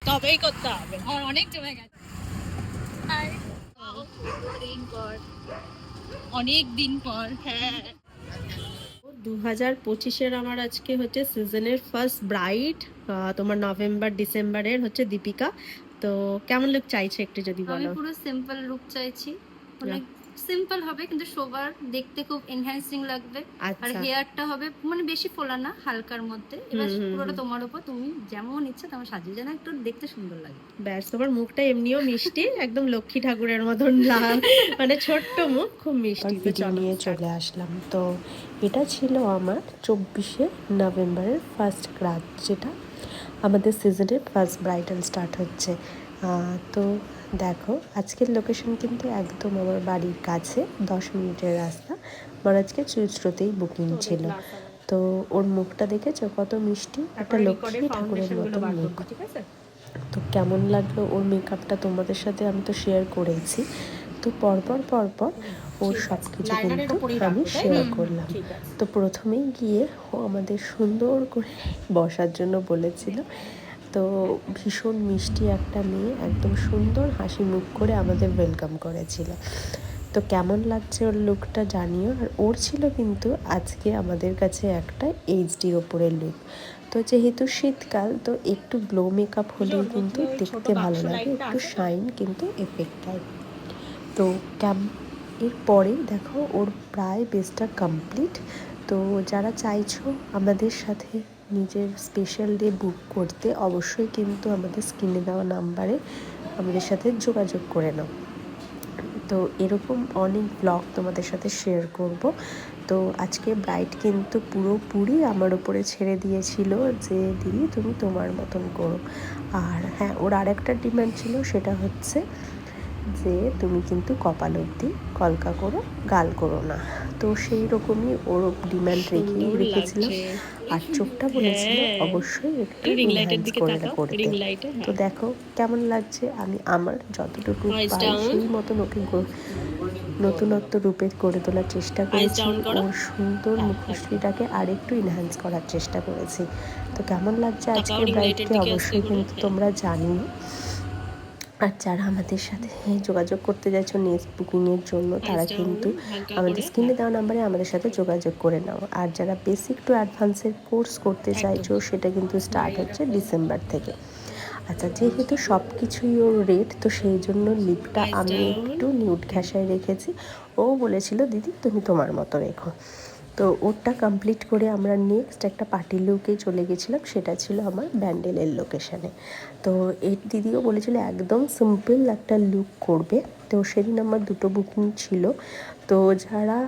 তবেই করতে হবে, আমার অনেক জমে গেছে। অনেক দিন পর। হ্যাঁ, 2025-এর আমার আজকে হচ্ছে সিজনের ফার্স্ট ব্রাইড। তোমার নভেম্বর ডিসেম্বরের হচ্ছে দীপিকা। তো কেমন লুক চাইছে একটু যদি আমি বলো। পুরো সিম্পল লুক চাইছি, অনেক সিম্পল হবে কিন্তু সবার দেখতে খুব এনহ্যান্সিং লাগবে। আর আচ্ছা। হেয়ারটা হবে মানে বেশি ফোলা না, হালকার মধ্যে। এবার পুরোটা তোমার উপর, তুমি যেমন ইচ্ছা তেমন সাজিয়ে, যেন একটু দেখতে সুন্দর লাগে। ব্যাস, তোমার মুখটা এমনিও মিষ্টি, একদম লক্ষ্মী ঠাকুরের মতন লাল, মানে ছোট্ট মুখ, খুব মিষ্টি। ভিডিও নিয়ে চলে আসলাম। তো এটা ছিল আমার 24শে নভেম্বরের ফার্স্ট রাত, যেটা আমাদের সিজনের ফার্স্ট ব্রাইডাল স্টার্ট হচ্ছে। তো দেখো, আজকের লোকেশন কিন্তু একদম আমার বাড়ির কাছে, 10 মিনিটের রাস্তা। আমার আজকে চুইস্রোতেই বুকিং ছিল। তো ওর মুখটা দেখেছো কত মিষ্টি, একটা লক্ষ্মী ঠাকুরের মতো মুখ। তো কেমন লাগলো ওর মেকআপটা তোমাদের সাথে আমি তো শেয়ার করেছি। তো পরপর ওর সব কিছু কিন্তু আমি শেয়ার করলাম। তো প্রথমেই গিয়ে ও আমাদের সুন্দর করে বসার জন্য বলেছিল। তো ভীষণ মিষ্টি একটা মেয়ে, একদম সুন্দর হাসি মুখ করে আমাদের ওয়েলকাম করেছিল। তো কেমন লাগছে ওর লুকটা জানিও। আর ওর ছিল কিন্তু আজকে আমাদের কাছে একটা এইচডির ওপরের লুক। তো যেহেতু শীতকাল, তো একটু গ্লো মেকআপ হলেও কিন্তু দেখতে ভালো লাগে, একটু শাইন কিন্তু এফেক্ট দেয়। তো এরপরে দেখো ওর প্রায় বেসটা কমপ্লিট। তো যারা চাইছো আমাদের সাথে নিজের স্পেশাল ডে বুক করতে, অবশ্যই কিন্তু আমাদের স্ক্রিনে দেওয়া নাম্বারে আমাদের সাথে যোগাযোগ করে নাও। তো এরকম অনেক ব্লগ তোমাদের সাথে শেয়ার করব। তো আজকে ব্রাইড কিন্তু পুরোপুরি আমার উপরে ছেড়ে দিয়েছিল যে দিদি তুমি তোমার মতন করো। আর হ্যাঁ, ওর আরেকটা ডিমান্ড ছিল, সেটা হচ্ছে যে তুমি কিন্তু কপাল অবধি কলকা করো, গাল করো না। তো সেই রকমই ওর ডিমান্ড রেখেছিলাম। আর চোখটা বলেছিল অবশ্যই একটু এনহ্যান্স করে করতে। তো দেখো কেমন লাগছে, আমি আমার যতটুকু পাই সেই মতন ওকে নতুনত্ব রূপে করে তোলার চেষ্টা করেছি। ওর সুন্দর মুখশ্রীটাকে আরেকটু এনহ্যান্স করার চেষ্টা করেছি। তো কেমন লাগছে আজকে ব্রাইডকে অবশ্যই কিন্তু তোমরা জানিও। আর যারা আমাদের সাথে যোগাযোগ করতে চাইছো নেক্সট বুকিংয়ের জন্য, তারা কিন্তু আমাদের স্ক্রিনে দেওয়া নাম্বারে আমাদের সাথে যোগাযোগ করে নাও। আর যারা বেসিক টু অ্যাডভান্সের কোর্স করতে চাইছো, সেটা কিন্তু স্টার্ট হচ্ছে ডিসেম্বর থেকে। আচ্ছা, যেহেতু সব কিছুই ওর রেট, তো সেই জন্য লিপটা আমি একটু নিউড ঘেঁষায় রেখেছি। ও বলেছিল দিদি তুমি তোমার মতো রেখো। তো ওরটা কমপ্লিট করে আমরা নেক্সট একটা পার্টি লুকে চলে গেছিলাম, সেটা ছিল আমার ব্যান্ডেলের লোকেশানে। তো এই দিদিও বলেছিল একদম সিম্পল একটা লুক করবে। তো সেদিন আমার দুটো বুকিং ছিল। তো যারা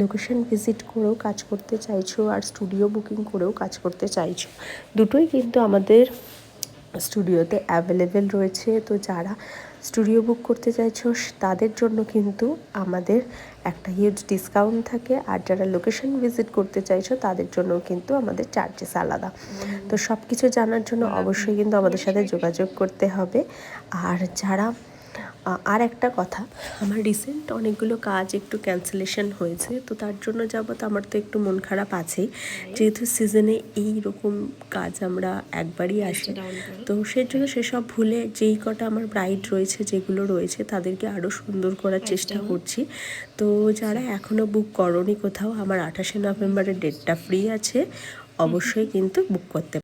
লোকেশন ভিজিট করেও কাজ করতে চাইছো আর স্টুডিও বুকিং করেও কাজ করতে চাইছো, দুটোই কিন্তু আমাদের স্টুডিওতে অ্যাভেলেবেল রয়েছে। তো যারা স্টুডিও বুক করতে চাইছো তাদের জন্য কিন্তু আমাদের একটা হিউজ ডিসকাউন্ট থাকে। আর যারা লোকেশন ভিজিট করতে চাইছো তাদের জন্য কিন্তু আমাদের চার্জেস আলাদা। তো সব কিছু জানার জন্য অবশ্যই কিন্তু আমাদের সাথে যোগাযোগ করতে হবে। আর যারা আর একটা কথা, আমার রিসেন্ট অনেকগুলো কাজ একটু ক্যান্সেলেশন হয়েছে। তো তার জন্য যাবত আমার তো একটু মন খারাপ আছেই, যেহেতু সিজনে এই রকম কাজ আমরা একবারই আসে। তো সেই জন্য সেসব ভুলে যেই কটা আমার ব্রাইড রয়েছে, যেগুলো রয়েছে, তাদেরকে আরও সুন্দর করার চেষ্টা করছি। তো যারা এখনও বুক করোনি কোথাও, আমার 28শে নভেম্বরের ডেটটা ফ্রি আছে, অবশ্যই কিন্তু বুক করতে